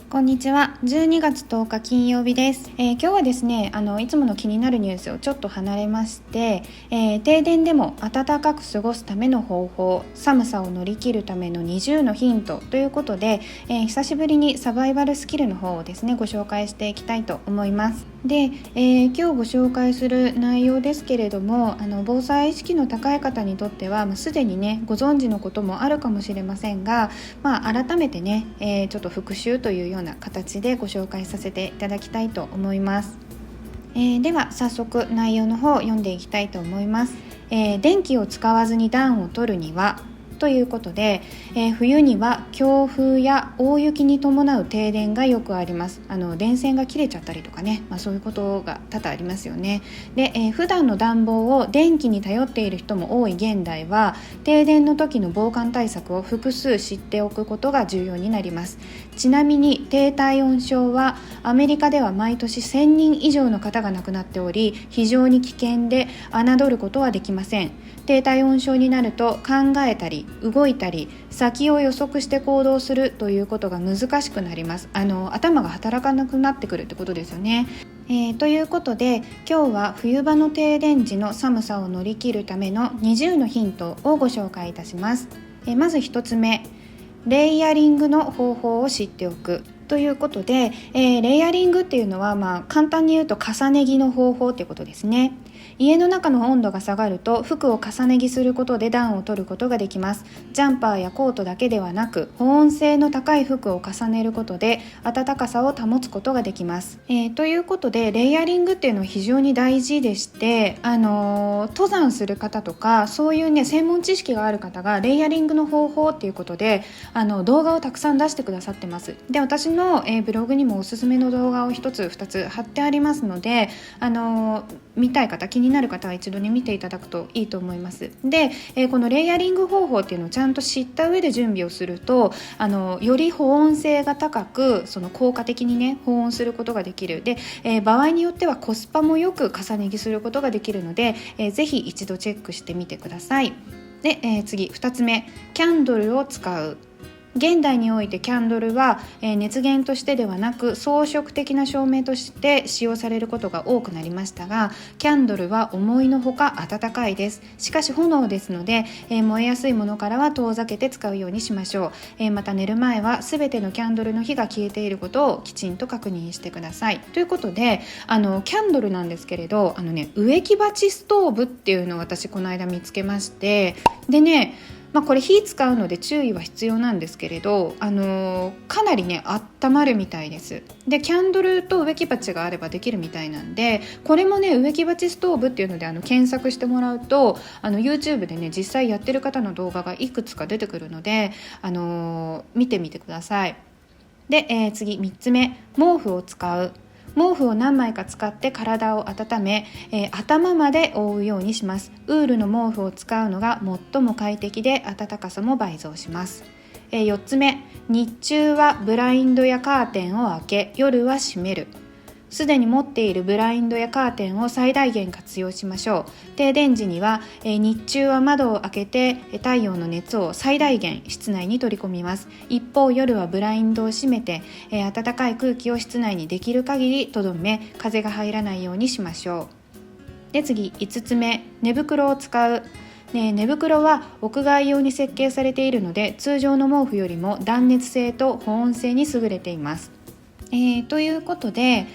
こんにちは。12月10日金曜日です。今日はですね、いつもの気になるニュースをちょっと離れまして、停電でも暖かく過ごすための方法、寒さを乗り切るための20のヒントということで、久しぶりにサバイバルスキルの方をですね、ご紹介していきたいと思います。で、今日ご紹介する内容ですけれども、防災意識の高い方にとっては、すでにねご存知のこともあるかもしれませんが、改めてね、ちょっと復習というような形でご紹介させていただきたいと思います。では早速内容の方を読んでいきたいと思います。電気を使わずに暖を取るにはということで、冬には強風や大雪に伴う停電がよくあります。電線が切れちゃったりとかね、そういうことが多々ありますよね。で、普段の暖房を電気に頼っている人も多い現代は、停電の時の防寒対策を複数知っておくことが重要になります。ちなみに低体温症はアメリカでは毎年1000人以上の方が亡くなっており、非常に危険で侮ることはできません。低体温症になると考えたり動いたり先を予測して行動するということが難しくなります。頭が働かなくなってくるってことですよね。ということで今日は冬場の停電時の寒さを乗り切るための20のヒントをご紹介いたします。まず1つ目、レイヤリングの方法を知っておくということで、レイヤリングっていうのは、簡単に言うと重ね着の方法っていうことですね。家の中の温度が下がると服を重ね着することで暖を取ることができます。ジャンパーやコートだけではなく保温性の高い服を重ねることで暖かさを保つことができます。ということでレイヤリングっていうのは非常に大事でして、登山する方とかそういうね専門知識がある方がレイヤリングの方法っていうことで動画をたくさん出してくださってます。で、私の、ブログにもおすすめの動画を1つ2つ貼ってありますので、見たい方気になる方は一度ね見ていただくといいと思います。で、このレイヤリング方法っていうのをちゃんと知った上で準備をするとより保温性が高く効果的にね保温することができる。で、場合によってはコスパもよく重ね着することができるので、ぜひ一度チェックしてみてください。で、次2つ目、キャンドルを使う。現代においてキャンドルは、熱源としてではなく装飾的な照明として使用されることが多くなりましたが、キャンドルは思いのほか暖かいです。しかし炎ですので、燃えやすいものからは遠ざけて使うようにしましょう。また寝る前はすべてのキャンドルの火が消えていることをきちんと確認してください。ということでキャンドルなんですけれど植木鉢ストーブっていうのを私この間見つけまして、でねこれ火使うので注意は必要なんですけれど、かなりね温まるみたいです。で、キャンドルと植木鉢があればできるみたいなんで、これもね植木鉢ストーブっていうので検索してもらうとYouTube でね実際やってる方の動画がいくつか出てくるので、見てみてください。で、次3つ目、毛布を使う。毛布を何枚か使って体を温め、頭まで覆うようにします。ウールの毛布を使うのが最も快適で暖かさも倍増します。4つ目、日中はブラインドやカーテンを開け、夜は閉める。すでに持っているブラインドやカーテンを最大限活用しましょう。停電時には、日中は窓を開けて太陽の熱を最大限室内に取り込みます。一方、夜はブラインドを閉めて、暖かい空気を室内にできる限りとどめ、風が入らないようにしましょう。で、次5つ目、寝袋を使う。寝袋は屋外用に設計されているので、通常の毛布よりも断熱性と保温性に優れています。ということで、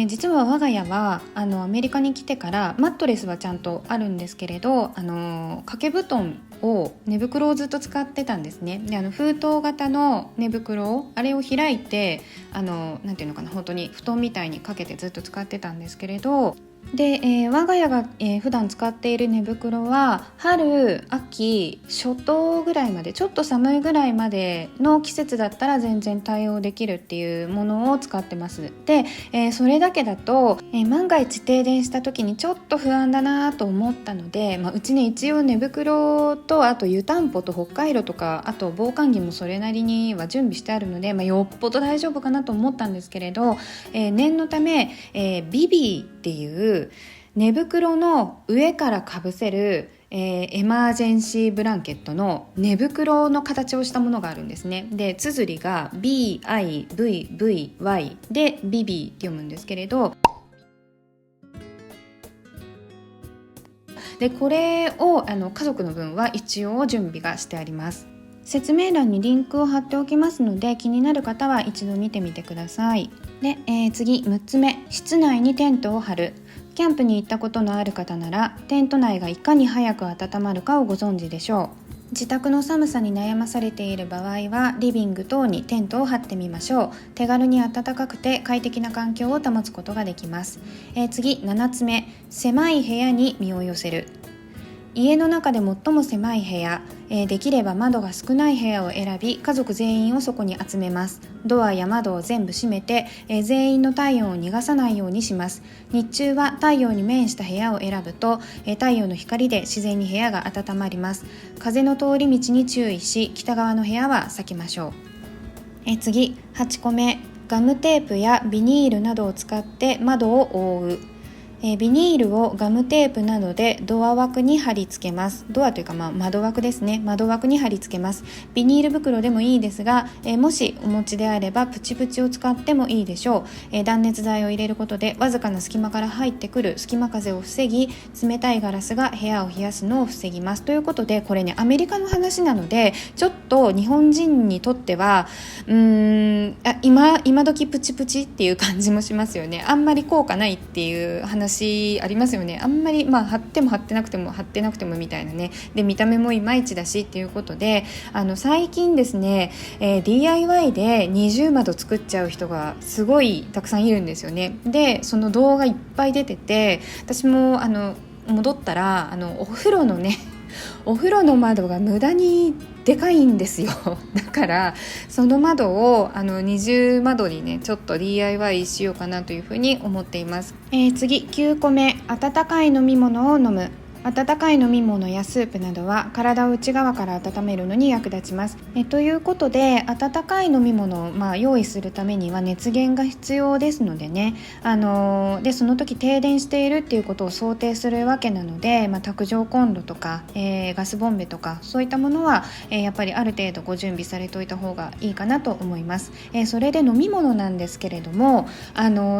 実は我が家はアメリカに来てからマットレスはちゃんとあるんですけれど、掛け布団を寝袋をずっと使ってたんですね。で、封筒型の寝袋あれを開いてなんていうのかな、本当に布団みたいにかけてずっと使ってたんですけれど、で、我が家が、普段使っている寝袋は春秋初冬ぐらいまで、ちょっと寒いぐらいまでの季節だったら全然対応できるっていうものを使ってます。で、それだけだと、万が一停電した時にちょっと不安だなと思ったので、うちね一応寝袋とあと湯たんぽと北海道とかあと防寒着もそれなりには準備してあるので、よっぽど大丈夫かなと思ったんですけれど、念のため、ビビーっていう寝袋の上からかぶせるエマージェンシーブランケットの寝袋の形をしたものがあるんですね。で、綴りが BIVVY でビビって読むんですけれど、でこれを家族の分は一応準備がしてあります。説明欄にリンクを貼っておきますので、気になる方は一度見てみてください。で、次6つ目、室内にテントを張る。キャンプに行ったことのある方なら、テント内がいかに早く温まるかをご存知でしょう。自宅の寒さに悩まされている場合は、リビング等にテントを張ってみましょう。手軽に暖かくて快適な環境を保つことができます。次7つ目、狭い部屋に身を寄せる。家の中で最も狭い部屋、できれば窓が少ない部屋を選び、家族全員をそこに集めます。ドアや窓を全部閉めて、全員の体温を逃がさないようにします。日中は太陽に面した部屋を選ぶと、太陽の光で自然に部屋が温まります。風の通り道に注意し、北側の部屋は避けましょう。次8個目、ガムテープやビニールなどを使って窓を覆う。ビニールをガムテープなどでドア枠に貼り付けます。ドアというか、窓枠ですね。窓枠に貼り付けます。ビニール袋でもいいですが、もしお持ちであればプチプチを使ってもいいでしょう。断熱材を入れることでわずかな隙間から入ってくる隙間風を防ぎ、冷たいガラスが部屋を冷やすのを防ぎます。ということで、これね、アメリカの話なので、ちょっと日本人にとっては今時プチプチっていう感じもしますよね。あんまり効果ないっていう話ありますよね。あんまり貼っても貼ってなくても貼ってなくてもみたいなね。で、見た目もいまいちだしっていうことで、最近ですね、DIY で二重窓作っちゃう人がすごいたくさんいるんですよね。で、その動画いっぱい出てて、私も戻ったらお風呂のねお風呂の窓が無駄にでかいんですよ。だからその窓を二重窓にね、ちょっと DIY しようかなというふうに思っています。次9個目、温かい飲み物を飲む。温かい飲み物やスープなどは体を内側から温めるのに役立ちます。ということで、温かい飲み物を用意するためには熱源が必要ですのでね、でその時停電しているっていうことを想定するわけなので、卓上コンロとか、ガスボンベとかそういったものは、やっぱりある程度ご準備されておいた方がいいかなと思います。それで飲み物なんですけれども、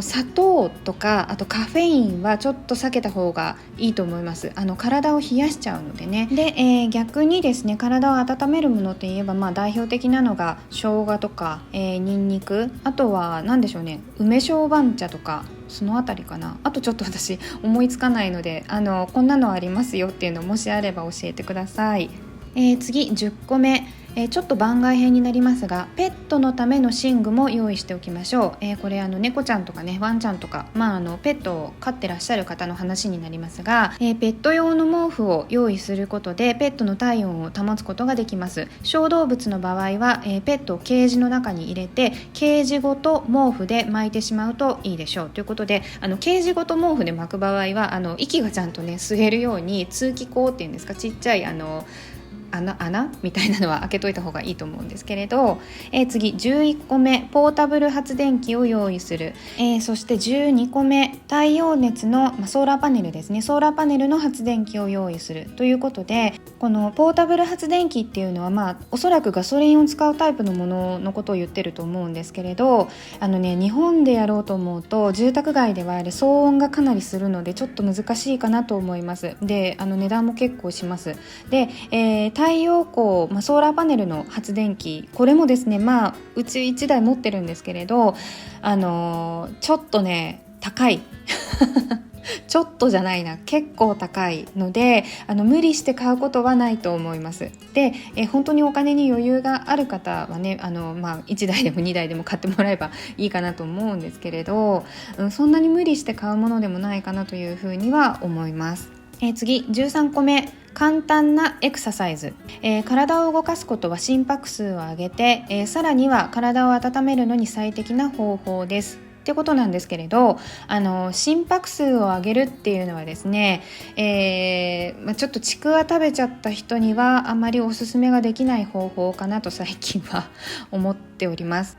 砂糖とかあとカフェインはちょっと避けた方がいいと思います。体を冷やしちゃうのでね。で、逆にですね、体を温めるものといえば、代表的なのが生姜とか、ニンニク、あとは何でしょうね、梅小番茶とか、そのあたりかな。あとちょっと私思いつかないので、こんなのありますよっていうのもしあれば教えてください。次10個目、ちょっと番外編になりますが、ペットのための寝具も用意しておきましょう。これ猫ちゃんとかね、ワンちゃんとか、ペットを飼ってらっしゃる方の話になりますが、ペット用の毛布を用意することでペットの体温を保つことができます。小動物の場合は、ペットをケージの中に入れてケージごと毛布で巻いてしまうといいでしょうということで、ケージごと毛布で巻く場合は息がちゃんとね吸えるように通気口っていうんですか、ちっちゃい穴みたいなのは開けといた方がいいと思うんですけれど、次11個目、ポータブル発電機を用意する。そして12個目、太陽熱の、ソーラーパネルですね、ソーラーパネルの発電機を用意するということで、このポータブル発電機っていうのは、おそらくガソリンを使うタイプのもののことを言ってると思うんですけれど、日本でやろうと思うと住宅街では騒音がかなりするのでちょっと難しいかなと思います。で、値段も結構します。で、太陽光、ソーラーパネルの発電機、これもですね、うち1台持ってるんですけれど、ちょっとね高いちょっとじゃないな、結構高いので無理して買うことはないと思います。で、本当にお金に余裕がある方はね、1台でも2台でも買ってもらえばいいかなと思うんですけれど、そんなに無理して買うものでもないかなというふうには思います。次13個目、簡単なエクササイズ。体を動かすことは心拍数を上げて、さらには体を温めるのに最適な方法ですってことなんですけれど、心拍数を上げるっていうのはですね、ちょっとちくわ食べちゃった人にはあまりおすすめができない方法かなと最近は思っております。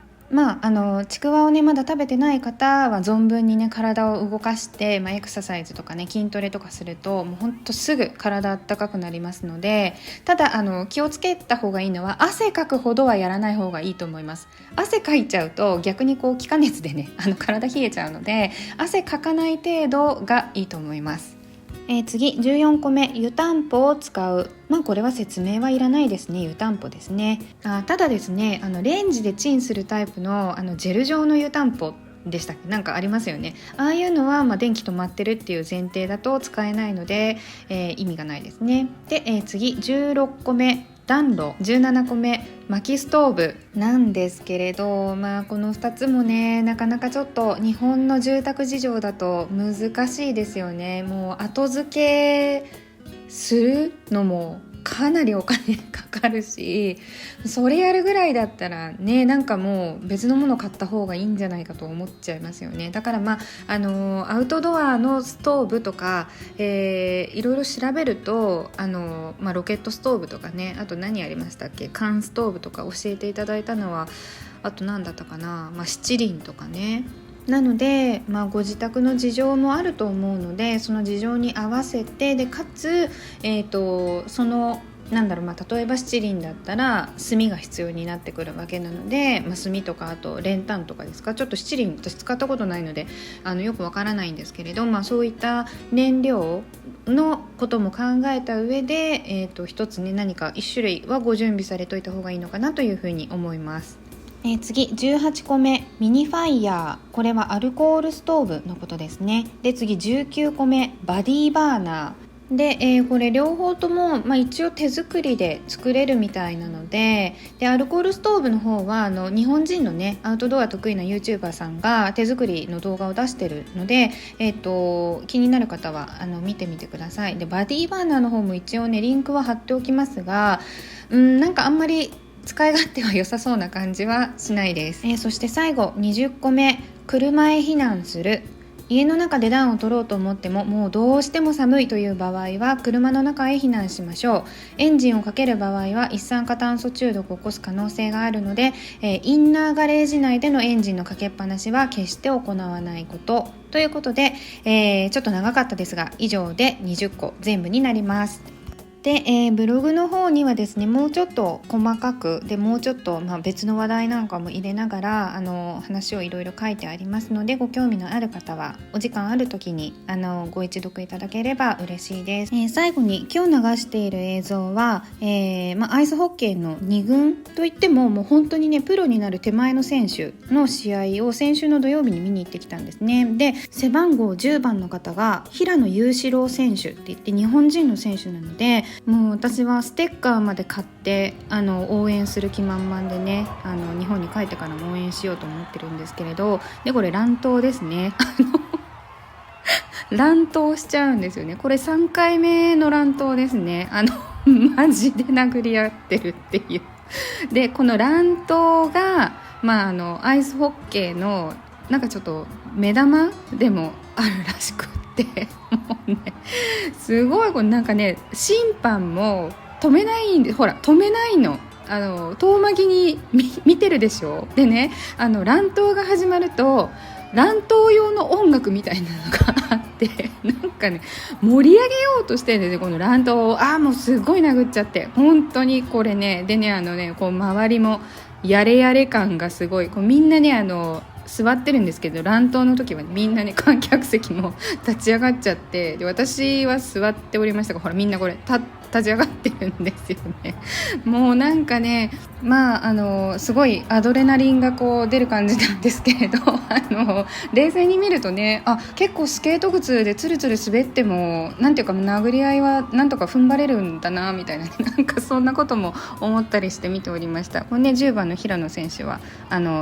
ちくわをねまだ食べてない方は存分にね体を動かして、エクササイズとかね筋トレとかするともうほんとすぐ体あったかくなりますので、ただ気をつけた方がいいのは汗かくほどはやらない方がいいと思います。汗かいちゃうと逆に気化熱でね体冷えちゃうので、汗かかない程度がいいと思います。次14個目、湯たんぽを使う。これは説明はいらないですね。湯たんぽですね。ただですね、レンジでチンするタイプのジェル状の湯たんぽでしたっけ、なんかありますよね。ああいうのは電気止まってるっていう前提だと使えないので、意味がないですね。で、次16個目、暖炉。17個目、薪ストーブなんですけれど、この2つもねなかなかちょっと日本の住宅事情だと難しいですよね。もう後付けするのもかなりお金かかるし、それやるぐらいだったらね、なんかもう別のもの買った方がいいんじゃないかと思っちゃいますよね。だからアウトドアのストーブとか、いろいろ調べるとロケットストーブとかね、あと何ありましたっけ、缶ストーブとか教えていただいたのはあと何だったかな、七輪とかね。なので、ご自宅の事情もあると思うので、その事情に合わせて、でかつ、その例えば七輪だったら炭が必要になってくるわけなので、炭とかあと練炭とかですか、ちょっと七輪私使ったことないのでよくわからないんですけれど、そういった燃料のことも考えた上で、一つね何か一種類はご準備されといた方がいいのかなというふうに思います。次18個目、ミニファイヤー。これはアルコールストーブのことですね。で次19個目、バディバーナーで、これ両方とも、一応手作りで作れるみたいなので、アルコールストーブの方は日本人のねアウトドア得意な YouTuber さんが手作りの動画を出してるので、気になる方は見てみてください。でバディバーナーの方も一応ねリンクは貼っておきますが、なんかあんまり使い勝手は良さそうな感じはしないです。そして最後20個目、車へ避難する。家の中で暖を取ろうと思ってももうどうしても寒いという場合は車の中へ避難しましょう。エンジンをかける場合は一酸化炭素中毒を起こす可能性があるので、インナーガレージ内でのエンジンのかけっぱなしは決して行わないことということで、ちょっと長かったですが以上で20個全部になります。で、ブログの方にはですねもうちょっと細かくでもうちょっと、別の話題なんかも入れながら話をいろいろ書いてありますので、ご興味のある方はお時間ある時にご一読いただければ嬉しいです。最後に今日流している映像は、アイスホッケーの2軍といってももう本当にねプロになる手前の選手の試合を先週の土曜日に見に行ってきたんですね。で背番号10番の方が平野雄志郎選手って言って日本人の選手なので、もう私はステッカーまで買って応援する気満々でね日本に帰ってからも応援しようと思ってるんですけれど、でこれ乱闘ですね乱闘しちゃうんですよね。これ3回目の乱闘ですね。マジで殴り合ってるっていうでこの乱闘が、アイスホッケーのなんかちょっと目玉でもあるらしくってもうねすごいなんかね審判も止めないんで、ほら止めないの遠巻きに見てるでしょ。でね乱闘が始まると乱闘用の音楽みたいなのがあってなんかね盛り上げようとしてるんですよこの乱闘を。もうすごい殴っちゃって本当にこれねでね周りもやれやれ感がすごい。みんなね座ってるんですけど、乱闘の時は、みんなね観客席も立ち上がっちゃって、で私は座っておりましたが、ほらみんなこれ立ち上がってるんですよね。もうなんかねすごいアドレナリンが出る感じなんですけれど冷静に見るとね結構スケート靴でツルツル滑ってもなんていうか殴り合いはなんとか踏ん張れるんだなみたいな、なんかそんなことも思ったりして見ておりました。これね10番の平野選手は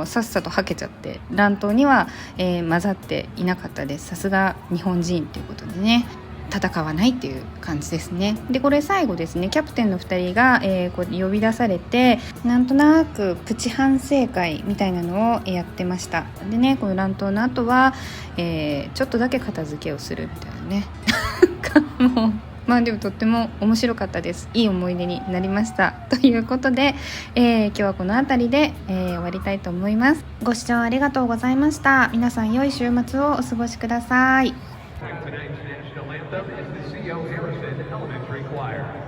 さっさとはけちゃって乱闘には、混ざっていなかったです。さすが日本人ということでね戦わないっていう感じですね。でこれ最後ですねキャプテンの2人が、呼び出されてなんとなくプチ反省会みたいなのをやってました。でねこの乱闘の後は、ちょっとだけ片付けをするみたいなねもうまあでもとっても面白かったです。いい思い出になりましたということで、今日はこの辺りで、終わりたいと思います。ご視聴ありがとうございました。皆さん良い週末をお過ごしください。Today's national anthem is the C.O. Harrison Elementary Choir.